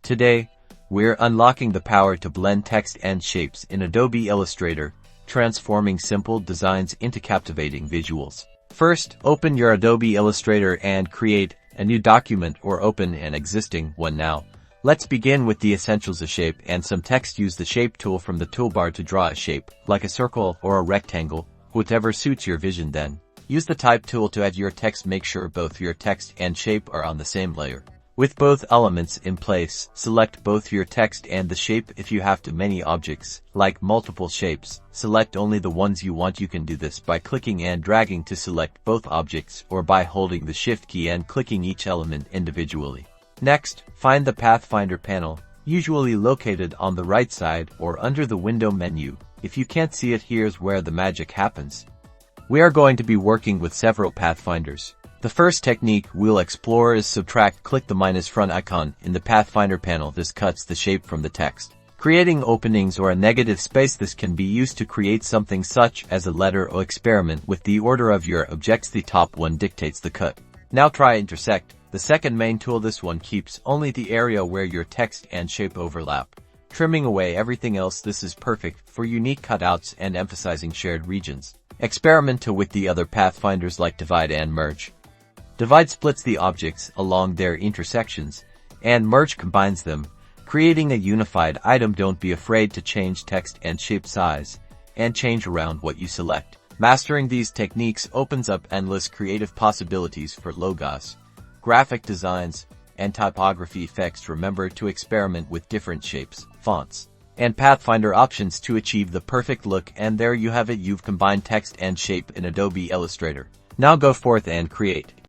Today, we're unlocking the power to blend text and shapes in Adobe Illustrator, transforming simple designs into captivating visuals. First, open your Adobe Illustrator and create a new document or open an existing one now. Let's begin with the essentials of shape and some text. Use the shape tool from the toolbar to draw a shape, like a circle or a rectangle, whatever suits your vision. Then, use the type tool to add your text. Make sure both your text and shape are on the same layer. With both elements in place, select both your text and the shape. If you have too many objects, like multiple shapes, select only the ones you want. You can do this by clicking and dragging to select both objects or by holding the Shift key and clicking each element individually. Next, find the Pathfinder panel, usually located on the right side or under the window menu. If you can't see it, here's where the magic happens. We are going to be working with several Pathfinders. The first technique we'll explore is subtract. Click the minus front icon in the Pathfinder panel. This cuts the shape from the text, creating openings or a negative space. This can be used to create something such as a letter or experiment with the order of your objects. The top one dictates the cut. Now try Intersect, the second main tool. This one keeps only the area where your text and shape overlap, trimming away everything else. This is perfect for unique cutouts and emphasizing shared regions. Experiment with the other Pathfinders like Divide and Merge. Divide splits the objects along their intersections, and Merge combines them, creating a unified item. Don't be afraid to change text and shape size, and change around what you select. Mastering these techniques opens up endless creative possibilities for logos, graphic designs, and typography effects. Remember to experiment with different shapes, fonts, and Pathfinder options to achieve the perfect look. And there you have it. You've combined text and shape in Adobe Illustrator. Now go forth and create.